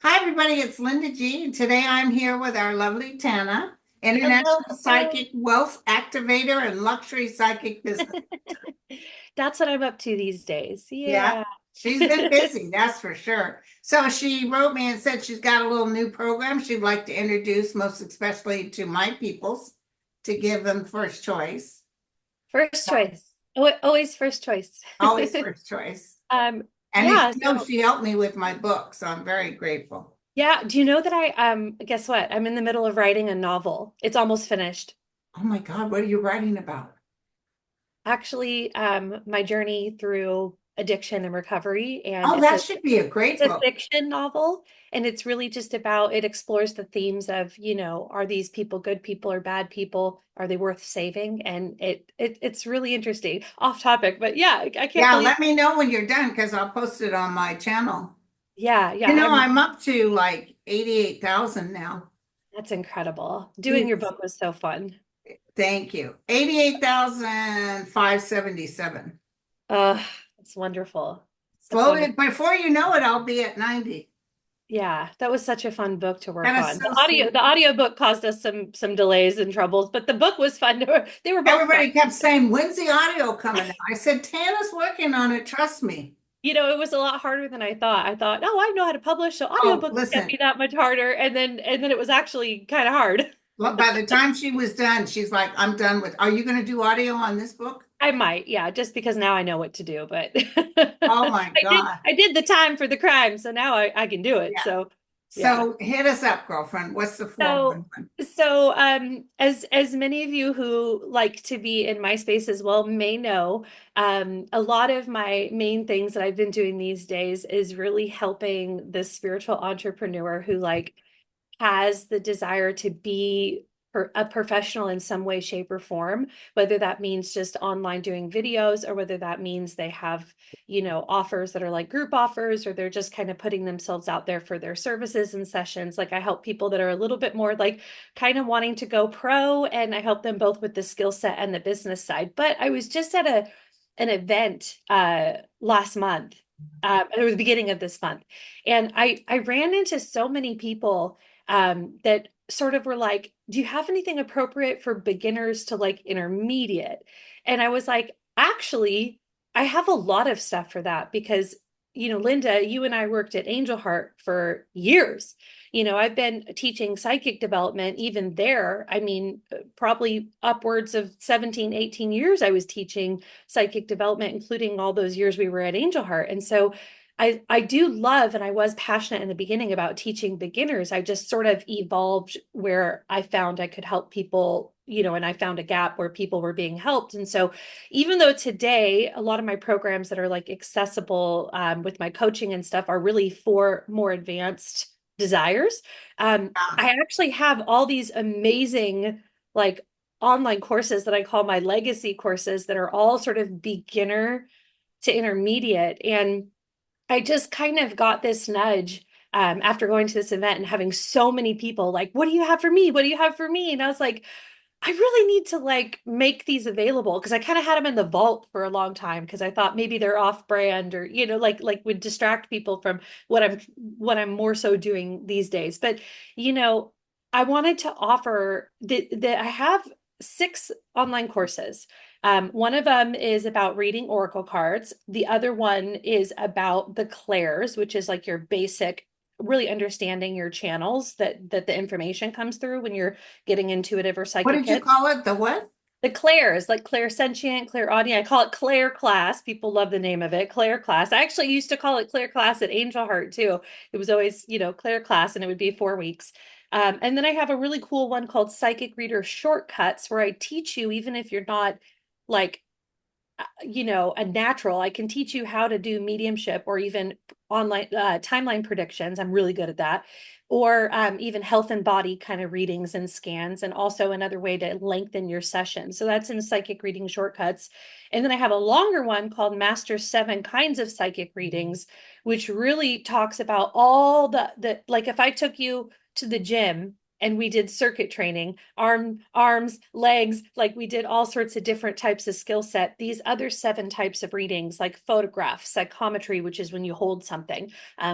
Hi, everybody. It's Linda G. And today I'm here with our lovely Tana, Hello, international hello. psychic wealth activator and luxury psychic business. That's what I'm up to these days. Yeah, Yeah. she's been busy, that's for sure. So she wrote me and said she's got a little new program she'd like to introduce, most especially to my peoples, to give them first choice. First choice. Always first choice. Always first choice. Um, And yeah, she knows so she helped me with my book, so I'm very grateful. yeah, do you know that guess what? I'm in the middle of writing a novel. It's almost finished. Oh my God, what are you writing about? Actually, my journey through addiction and recovery, and Oh, that should be a great it's a book. fiction novel, and it's really just about it explores the themes of, are these people good people or bad people? Are they worth saving? And it's really interesting. Off topic, but yeah, I can't Yeah, believe. let me know when you're done because I'll post it on my channel. Yeah, yeah, You know, I'm up to like 88,000 now. that's incredible. Doing your It's, book was so fun. thank you. 88,577. Uh, it's wonderful. That's Slowly, wonderful. before you know it, I'll be at 90. Yeah, that was such a fun book to work That is on. so The sweet. audio book caused us some delays and troubles, but the book was fun. They were both fun. Everybody kept saying, when's the audio coming out? I said, Tana's working on it. Trust me. It was a lot harder than I thought. I thought, oh, I know how to publish, so Oh, audiobooks can't listen, be that much harder. And then it was actually kind of hard. by the time she was done, she's like, I'm done with, are you going to do audio on this book? I might, yeah, just because now I know what to do. But Oh my God. I did the time for the crime, so now I can do it. Yeah. So yeah. So hit us up, girlfriend. What's the So 411? as many of you who like to be in my space as well may know, a lot of my main things that I've been doing these days is really helping the spiritual entrepreneur who has the desire to be a professional in some way, shape, or form, whether that means just online doing videos or whether that means they have, offers that are like group offers or they're just kind of putting themselves out there for their services and sessions. Like I help people that are a little bit more like kind of wanting to go pro, and I help them both with the skill set and the business side. But I was just at an event last month, or the beginning of this month, and I ran into so many people that sort of were like, do you have anything appropriate for beginners to like intermediate? And I was like, actually, I have a lot of stuff for that because, Linda, you and I worked at Angel Heart for years. I've been teaching psychic development even there. I mean, probably upwards of 17, 18 years I was teaching psychic development, including all those years we were at Angel Heart. And so I do love, and I was passionate in the beginning about teaching beginners. I just sort of evolved where I found I could help people, and I found a gap where people were being helped. And so even though today a lot of my programs that are like accessible with my coaching and stuff are really for more advanced desires, I actually have all these amazing like online courses that I call my legacy courses that are all sort of beginner to intermediate. And I just kind of got this nudge after going to this event and having so many people like, what do you have for me? What do you have for me? And I was like, I really need to like make these available because I kind of had them in the vault for a long time because I thought maybe they're off brand or like would distract people from what I'm more so doing these days. But you know, I wanted to offer that I have 6 online courses. One of them is about reading oracle cards. The other one is about the clairs, which is like your basic, really understanding your channels that the information comes through when you're getting intuitive or What psychic did you hits. call it? The what? The clairs, like clairsentient, clairaudient. I call it Claire class. People love the name of it, Claire class. I actually used to call it Claire class at Angel Heart too. It was always, Claire class, and it would be 4 weeks. And then I have a really cool one called Psychic Reader Shortcuts, where I teach you, even if you're not like a natural. I can teach you how to do mediumship or even online timeline predictions. I'm really good at that. Or even health and body kind of readings and scans, and also another way to lengthen your session. So that's in Psychic Reading Shortcuts. And then I have a longer one called Master 7 Kinds of Psychic Readings, which really talks about all the like if I took you to the gym and we did circuit training, arms, legs, like we did all sorts of different types of skill set. These other 7 types of readings, like photograph, psychometry, which is when you hold something,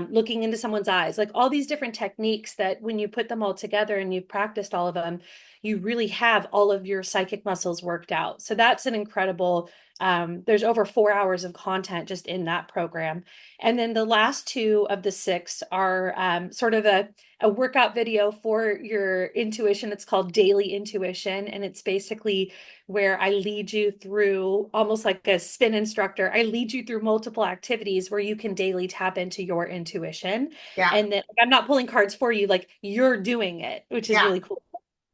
looking into someone's eyes, like all these different techniques that when you put them all together and you've practiced all of them, you really have all of your psychic muscles worked out. So that's an incredible, there's over 4 hours of content just in that program. And then the last 2 of the 6 are sort of a workout video for your intuition. It's called Daily Intuition. And it's basically where I lead you through, almost like a spin instructor. I lead you through multiple activities where you can daily tap into your intuition. Yeah. And then I'm not pulling cards for you, like you're doing it, which is Yeah. really cool.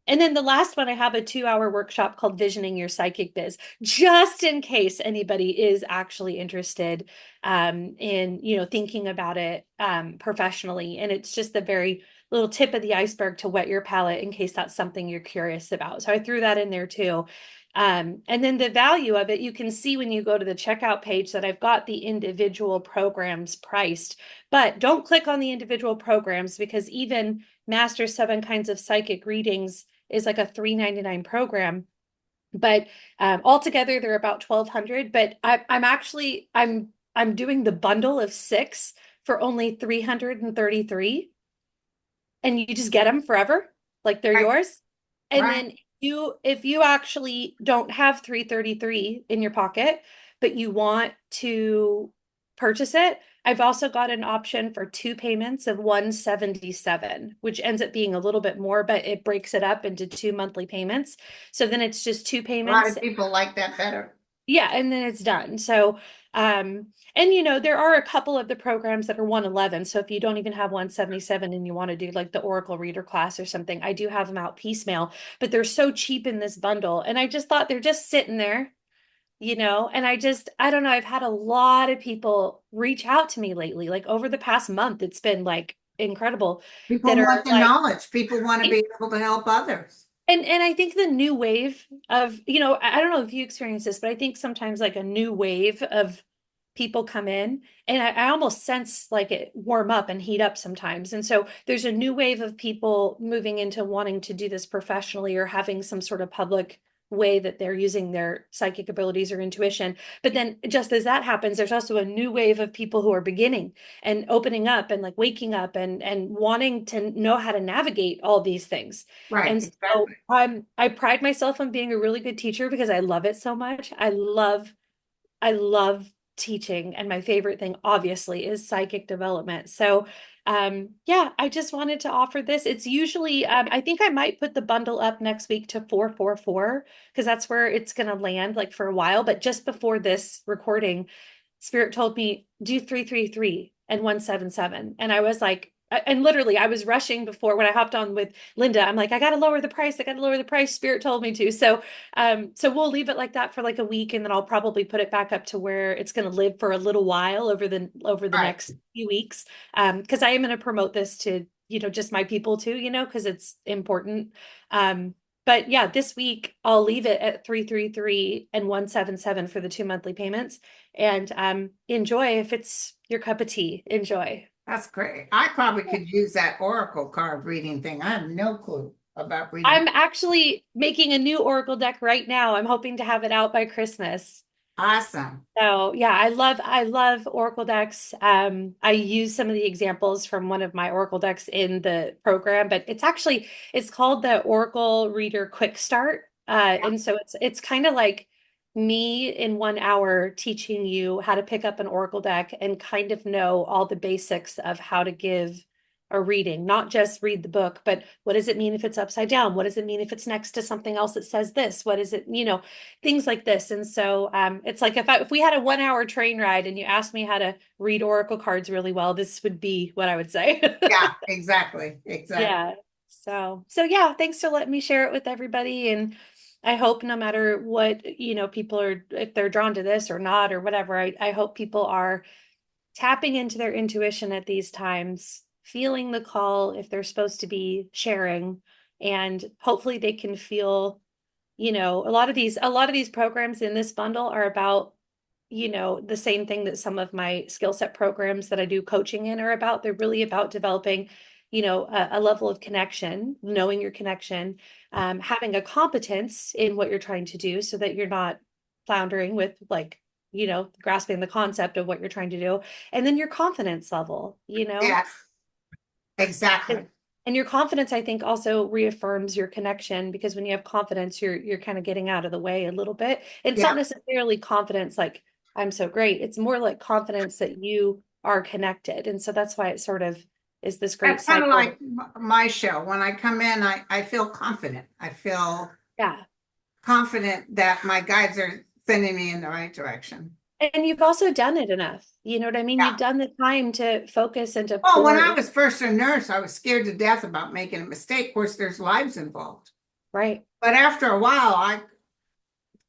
And then the last one, I have a 2-hour workshop called Visioning Your Psychic Biz, just in case anybody is actually interested in, thinking about it professionally. And it's just the very little tip of the iceberg to whet your palate in case that's something you're curious about. So I threw that in there too. And then the value of it, you can see when you go to the checkout page that I've got the individual programs priced, but don't click on the individual programs because even Master 7 Kinds of Psychic Readings is like a $3.99 program. But altogether, they're about 1,200. But I'm doing the bundle of 6 for only 333, and you just get them forever, like they're Right. yours. And Right. then if you actually don't have 333 in your pocket, but you want to purchase it, I've also got an option for 2 payments of 177, which ends up being a little bit more, but it breaks it up into 2 monthly payments. So then it's just 2 A lot payments. of people like that better. Yeah, and then it's done. So, and there are a couple of the programs that are 111. So if you don't even have 177 and you want to do like the Oracle Reader class or something, I do have them out piecemeal, but they're so cheap in this bundle. And I just thought they're just sitting there, and I don't know, I've had a lot of people reach out to me lately, like over the past month, it's been like incredible People that are want the like, knowledge. People want to be able to help others. and I think the new wave of, I don't know if you experience this, but I think sometimes like a new wave of people come in and I almost sense like it warm up and heat up sometimes. And so there's a new wave of people moving into wanting to do this professionally or having some sort of public way that they're using their psychic abilities or intuition. But then just as that happens, there's also a new wave of people who are beginning and opening up and like waking up and wanting to know how to navigate all these things. Right. And so Exactly. I pride myself on being a really good teacher because I love it so much. I love teaching, and my favorite thing obviously is psychic development. So yeah, I just wanted to offer this. It's usually I think I might put the bundle up next week to 444 because that's where it's going to land like for a while, but just before this recording, Spirit told me do 333 and 177. And I was like, and literally I was rushing before when I hopped on with Linda. I'm like, I got to lower the price. I got to lower the price. Spirit told me to. So we'll leave it like that for like a week, and then I'll probably put it back up to where it's going to live for a little while over the Right. next few weeks. Because I am going to promote this to, just my people too, because it's important. But yeah, this week I'll leave it at 333 and 177 for the 2 monthly payments. And enjoy. If it's your cup of tea, enjoy. That's great. I probably could use that Oracle card reading thing. I have no clue about reading. I'm actually making a new Oracle deck right now. I'm hoping to have it out by Christmas. Awesome. So yeah, I love Oracle decks. I use some of the examples from one of my Oracle decks in the program, but it's called the Oracle Reader Quick Start. Yeah. And so it's kind of like me in 1 hour teaching you how to pick up an Oracle deck and kind of know all the basics of how to give a reading, not just read the book, but what does it mean if it's upside down? What does it mean if it's next to something else that says this? What is it, things like this. And so it's like if we had a 1 hour train ride and you asked me how to read Oracle cards really well, this would be what I would say. Yeah, exactly. Exactly. Yeah. So yeah, thanks for letting me share it with everybody. And I hope no matter what, people are, if they're drawn to this or not or whatever, I hope people are tapping into their intuition at these times, feeling the call if they're supposed to be sharing, and hopefully they can feel, a lot of these programs in this bundle are about, the same thing that some of my skill set programs that I do coaching in are about. They're really about developing a level of connection, knowing your connection, having a competence in what you're trying to do so that you're not floundering with like, grasping the concept of what you're trying to do. And then your confidence level. Yes, exactly. And your confidence, I think, also reaffirms your connection because when you have confidence, you're kind of getting out of the way a little bit. And it's not Yeah. necessarily confidence like I'm so great. It's more like confidence that you are connected. And so that's why it sort of is this great That's kind of cycle. like my show. When I come in, I feel confident. I feel Yeah. confident that my guides are sending me in the right direction. And you've also done it enough. You know what I mean? Yeah. You've done the time to focus and to Oh, when pour I in. was first a nurse, I was scared to death about making a mistake. Of course, there's lives involved. Right. But after a while,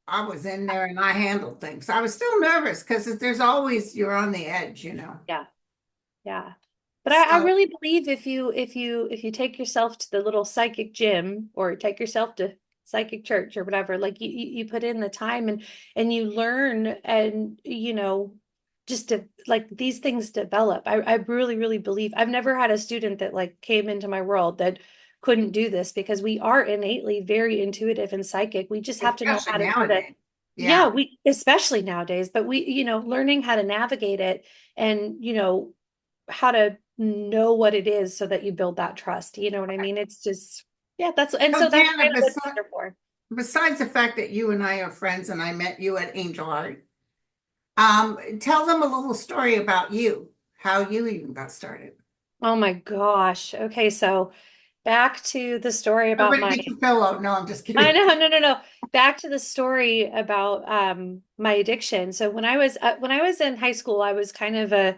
I was in there and I handled things. I was still nervous because there's always you're on the edge. Yeah. Yeah. But I So really believe if you take yourself to the little psychic gym or take yourself to psychic church or whatever, like you put in the time and you learn and just to like these things develop. I really, really believe I've never had a student that like came into my world that couldn't do this because we are innately very intuitive and psychic. We just have to know especially how to nowadays. yeah, Yeah, we especially nowadays, but learning how to navigate it and how to know what it is so that you build that trust. You know what I mean? It's just, yeah, and so so that's kind Tana, of what it's here for. besides the fact that you and I are friends and I met you at Angel Art, tell them a little story about you, how you even got started. Oh my gosh. Okay, so back to the story about Everybody gets a pillow. No, I'm just I kidding. know, no, no, no. Back to the story about my addiction. So when I was in high school, I was kind of a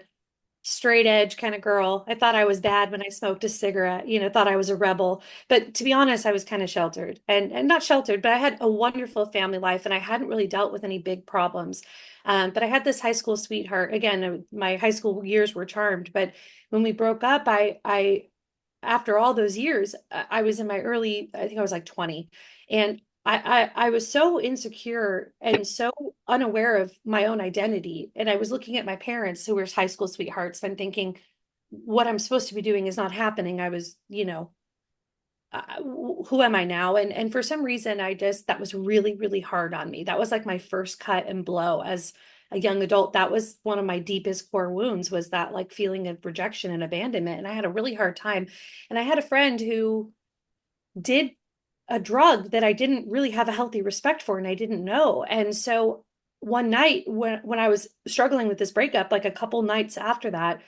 straight edge kind of girl. I thought I was bad when I smoked a cigarette, thought I was a rebel. But to be honest, I was kind of sheltered and not sheltered, but I had a wonderful family life and I hadn't really dealt with any big problems. But I had this high school sweetheart. Again, my high school years were charmed, but when we broke up, I after all those years, I was in my early, I think I was like 20. And I was so insecure and so unaware of my own identity. And I was looking at my parents who were high school sweethearts and thinking, what I'm supposed to be doing is not happening. I was, who am I now? And for some reason, that was really, really hard on me. That was like my first cut and blow as a young adult. That was one of my deepest core wounds was that like feeling of rejection and abandonment. And I had a really hard time. And I had a friend who did a drug that I didn't really have a healthy respect for and I didn't know. And so one night when I was struggling with this breakup, like a couple nights after that,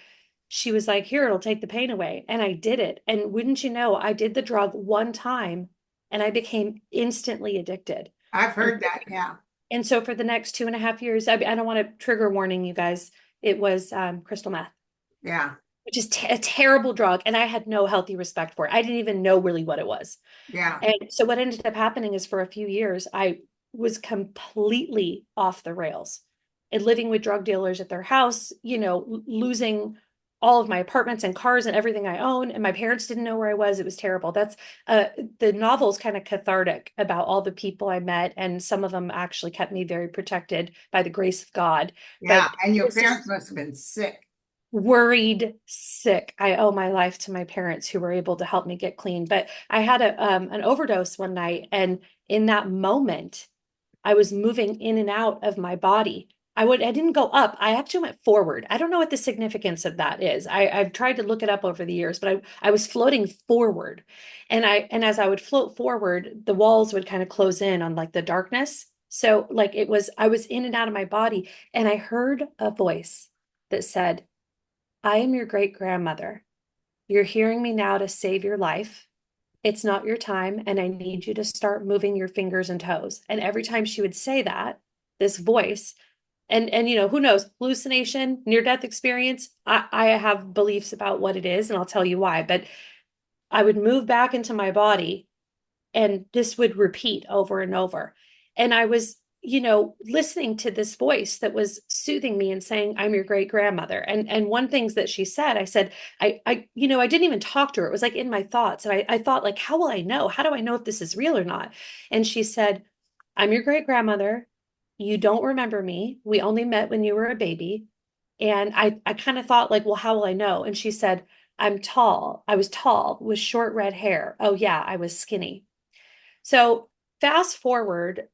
she was like, here, it'll take the pain away. And I did it. And wouldn't you know, I did the drug one time and I became instantly addicted. I've And, heard that. Yeah, and so for the next 2.5 years, I don't want to trigger warning you guys. It was crystal meth, yeah, which is a terrible drug. And I had no healthy respect for it. I didn't even know really what it was. yeah. And so what ended up happening is for a few years, I was completely off the rails and living with drug dealers at their house, losing all of my apartments and cars and everything I own. And my parents didn't know where I was. It was terrible. That's the novel's kind of cathartic about all the people I met. And some of them actually kept me very protected by the grace of God. Yeah, But and it your was parents just must have been sick. worried sick. I owe my life to my parents who were able to help me get clean. But I had an overdose one night, and in that moment, I was moving in and out of my body. I didn't go up. I actually went forward. I don't know what the significance of that is. I've tried to look it up over the years, but I was floating forward. And as I would float forward, the walls would kind of close in on like the darkness. So like I was in and out of my body, and I heard a voice that said, I am your great grandmother. You're hearing me now to save your life. It's not your time, and I need you to start moving your fingers and toes. And every time she would say that, this voice, and who knows, hallucination, near-death experience. I have beliefs about what it is, and I'll tell you why. But I would move back into my body and this would repeat over and over. And I was, listening to this voice that was soothing me and saying, I'm your great grandmother. And one things that she said, I said, I didn't even talk to her. It was like in my thoughts. And I thought, like, how will I know? How do I know if this is real or not? And she said, I'm your great grandmother. You don't remember me. We only met when you were a baby. And I kind of thought, like, well, how will I know? And she said, I'm tall. I was tall with short red hair. Oh, yeah, I was skinny. So fast forward,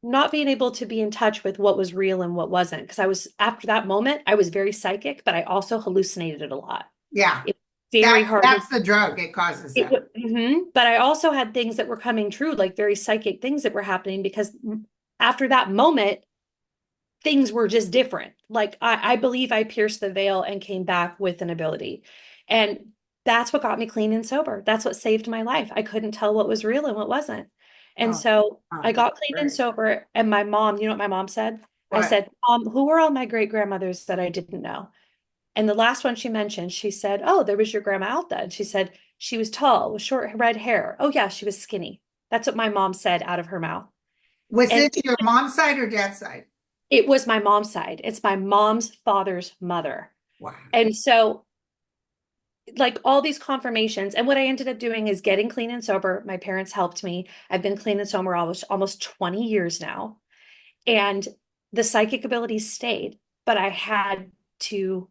not being able to be in touch with what was real and what wasn't. Because I was, after that moment, I was very psychic, but I also hallucinated a lot. Yeah. It was very hard. That's the drug. It causes that. But I also had things that were coming true, like very psychic things that were happening because after that moment, things were just different. Like I believe I pierced the veil and came back with an ability. And that's what got me clean and sober. That's what saved my life. I couldn't tell what was real and what wasn't. And Oh, so I that's got clean and great. sober. And my mom, you know what my mom said? I What? said, who were all my great grandmothers that I didn't know? And the last one she mentioned, she said, oh, there was your grandma Alta. And she said, she was tall with short red hair. Oh, yeah, she was skinny. That's what my mom said out of her mouth. Was And this your mom's side or dad's side? it was my mom's side. It's my mom's father's mother. Wow. And so, like all these confirmations, and what I ended up doing is getting clean and sober. My parents helped me. I've been clean and sober almost 20 years now. And the psychic abilities stayed, but I had to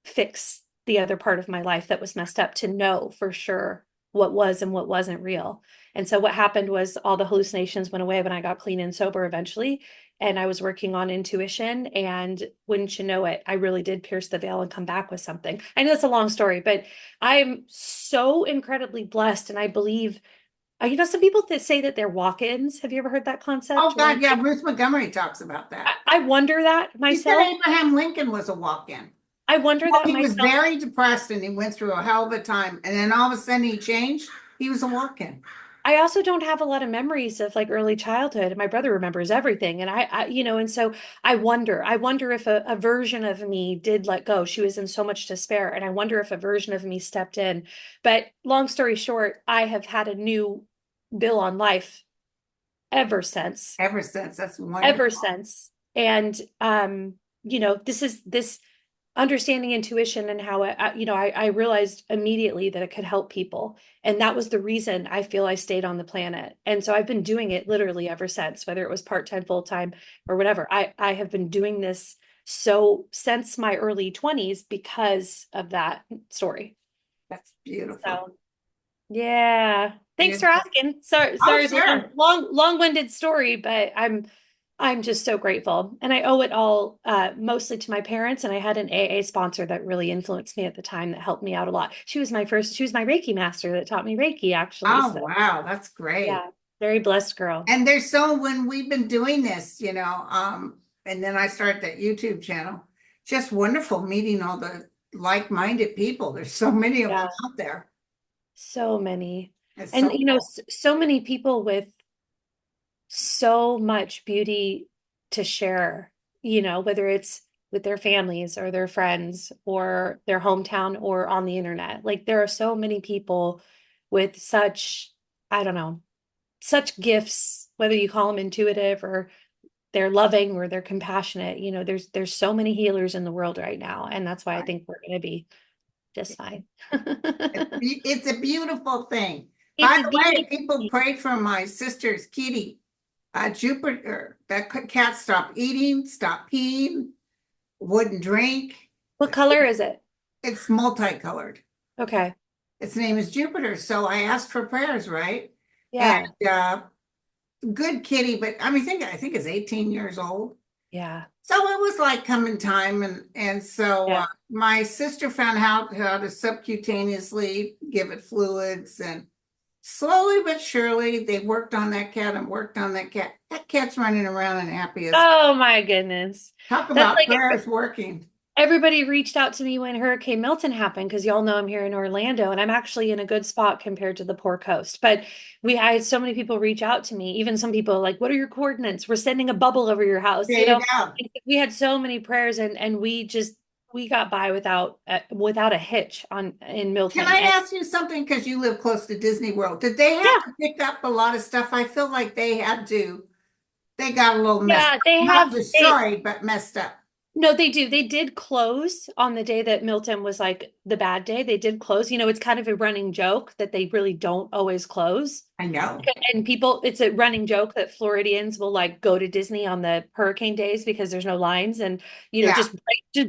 fix the other part of my life that was messed up to know for sure what was and what wasn't real. And so what happened was all the hallucinations went away when I got clean and sober eventually. And I was working on intuition. And wouldn't you know it, I really did pierce the veil and come back with something. I know it's a long story, but I'm so incredibly blessed. And I believe, some people that say that they're walk-ins. Have you ever heard that Oh concept? Where God, yeah, Ruth Montgomery talks about that. I wonder that He said myself. Abraham Lincoln was a walk-in. I wonder Well, that he was myself. very depressed and he went through a hell of a time. And then all of a sudden he changed. He was a walk-in. I also don't have a lot of memories of like early childhood. My brother remembers everything. And and so I wonder if a version of me did let go. She was in so much despair. And I wonder if a version of me stepped in. But long story short, I have had a new bill on life ever since, Ever since. That's wonderful. ever since. And, this understanding intuition and how I realized immediately that it could help people. And that was the reason I feel I stayed on the planet. And so I've been doing it literally ever since, whether it was part-time, full-time, or whatever. I have been doing this so since my early 20s because of that story. That's beautiful. So yeah. Thanks for Beautiful. asking. Sorry, Oh, it's a sure. long-winded story, but I'm just so grateful. And I owe it all mostly to my parents. And I had an AA sponsor that really influenced me at the time that helped me out a lot. She was my Reiki master that taught me Reiki, actually. Oh, So wow. That's great. yeah, very blessed girl. And there's so when we've been doing this, and then I started that YouTube channel, just wonderful meeting all the like-minded people. There's so many of them Yeah, out there. so many. It's And so cool. so many people with so much beauty to share, whether it's with their families or their friends or their hometown or on the internet. Like there are so many people with such, I don't know, such gifts, whether you call them intuitive or they're loving or they're compassionate. There's so many healers in the world right now. And that's why I think we're going to be just fine. It's a beautiful thing. It's By a the way, beauty. people prayed for my sister's kitty, Jupiter. That cat stopped eating, stopped peeing, wouldn't drink. What color is it? It's multicolored. Okay. Its name is Jupiter. So I asked for prayers, right? Yeah. And good kitty, but I think it's 18 years old. Yeah. So it was like coming time, and so Yeah. my sister found out how to subcutaneously give it fluids, and slowly but surely they worked on that cat and worked on that cat. That cat's running around and happy as Oh my goodness. talk That's about like prayers working. everybody reached out to me when Hurricane Milton happened because y'all know I'm here in Orlando and I'm actually in a good spot compared to the poor coast. But I had so many people reach out to me, even some people like, what are your coordinates? We're sending a bubble over your house. There you go. We had so many prayers and we got by without a hitch in Can Milton. I And ask you something? Because you live close to Disney World. Did they yeah, have to pick up a lot of stuff? I feel like they had to. They got a little messed yeah, up. Not destroyed, but messed up. No, they do. They did close on the day that Milton was like the bad day. They did close. It's kind of a running joke that they really don't always close. I know. And people, it's a running joke that Floridians will like go to Disney on the hurricane days because there's no lines and Yeah, just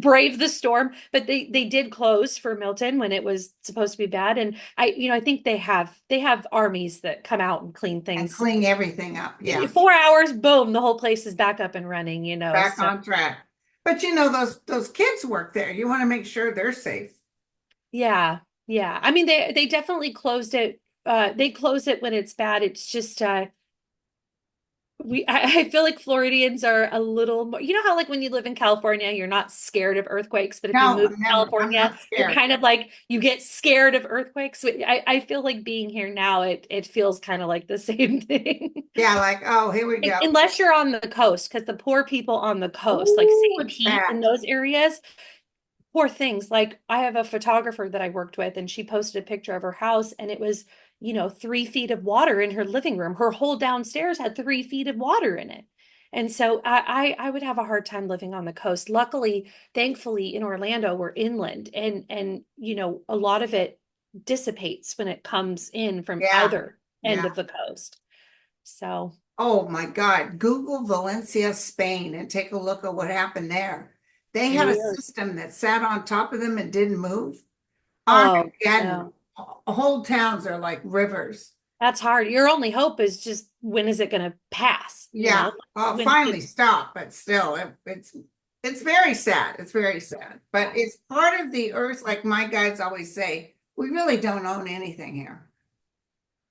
brave the storm. But they did close for Milton when it was supposed to be bad. And I think they have armies that come out and clean and things. clean everything up. Yeah, 4 hours, boom, the whole place is back up and running. back So on track. But those kids work there. You want to make sure they're safe. yeah, yeah. I mean, they definitely closed it. They close it when it's bad. It's just I feel like Floridians are a little more, how like when you live in California, you're not scared of earthquakes, but if you No, move I'm to never. I'm California, not you're scared. kind of like you get scared of earthquakes. So I feel like being here now, it feels kind of like the same thing. Yeah, like, oh, here we go. Unless you're on the coast, because the poor people on the coast, like Oh, St. it's Pete bad. and those areas, poor things. Like I have a photographer that I worked with, and she posted a picture of her house, and it was, 3 feet of water in her living room. Her whole downstairs had 3 feet of water in it. And so I would have a hard time living on the coast. Luckily, thankfully, in Orlando, we're inland, and a lot of it dissipates when it comes in from Yeah, either end yeah. of the coast. So, Oh my God. Google Valencia, Spain, and take a look at what happened there. They had a really? system that sat on top of them and didn't move. Oh, Armageddon. no. Whole towns are like rivers. That's hard. Your only hope is just when is it going to pass? Yeah. Well, When finally stopped, but still, it's very sad. It's very sad. But it's part of the earth, like my guides always say, we really don't own anything here.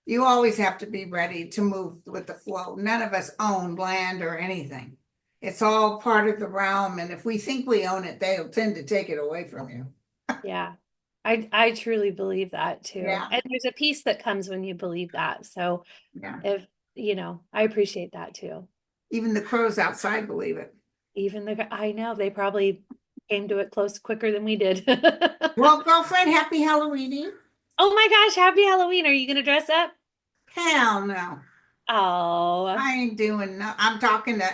You always have to be ready to move with the flow. None of us own land or anything. It's all part of the realm, and if we think we own it, they'll tend to take it away from you. Yeah. I truly believe that too. Yeah, And there's a peace that comes when you believe that. So yeah. if, I appreciate that too. Even the crows outside believe it. I know they probably came to it close quicker than we did. Well, girlfriend, happy Halloween. Oh my gosh, happy Halloween. Are you going to dress up? Hell no. Oh, I ain't doing no. I'm talking to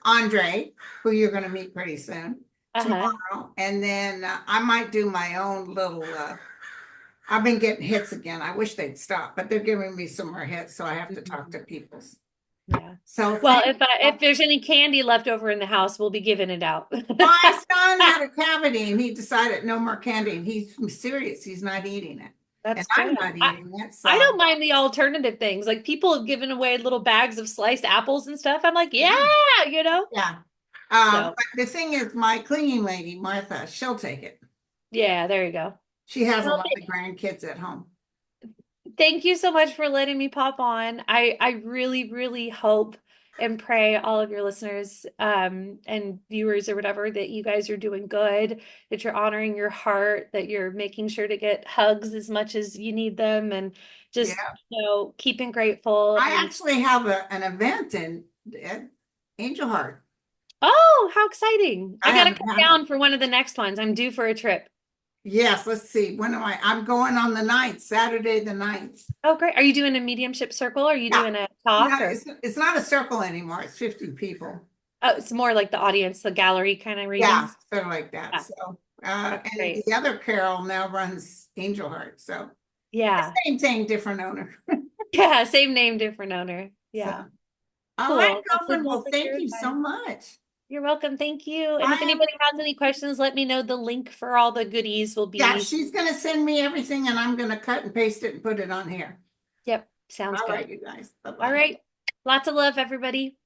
Andre, who you're going to meet pretty soon uh-huh. tomorrow, and then I might do my own little. I've been getting hits again. I wish they'd stop, but they're giving me some more hits, so I have to talk to people. Yeah. So Well, thank if there's any candy left over in the house, we'll be giving it out. my son had a cavity and he decided no more candy, and he's serious. He's not eating it, and That's I'm good. not I, eating it. I So don't mind the alternative things. Like people have given away little bags of sliced apples and stuff. I'm like, yeah, yeah. yeah. So, But the thing is, my cleaning lady, Martha, she'll take it. yeah, there you go. She has a Well, lot of grandkids at home. thank you so much for letting me pop on. I really, really hope and pray all of your listeners and viewers or whatever that you guys are doing good, that you're honoring your heart, that you're making sure to get hugs as much as you need them, and just Yeah. keeping grateful. I And actually have an event in at Angel Heart. oh, how exciting! I I gotta haven't come had, down for one of the next ones. I'm due for a trip. yes, let's see. When am I? I'm going on the 9th, Saturday the 9th. Oh, great. Are you doing a mediumship circle? Are you Yeah. doing a talk No, or it's not a circle anymore. It's 50 people. oh, it's more like the audience, the gallery kind of Yeah, readings? sort of like that. Yeah, So, that's and great. the other Carol now runs Angel Heart. So, Yeah. same thing, different owner. Yeah, same name, different owner. So, Yeah. all right, Cool. Well, girlfriend. thank you Well, for thank sharing you so that. much. You're welcome. Thank you. And if I anybody am, has any questions, let me know. The link for all the goodies will yeah, be. she's going to send me everything and I'm going to cut and paste it and put it on here. Yep, sounds All good. right, you guys. All Bye-bye. right. Lots of love, everybody.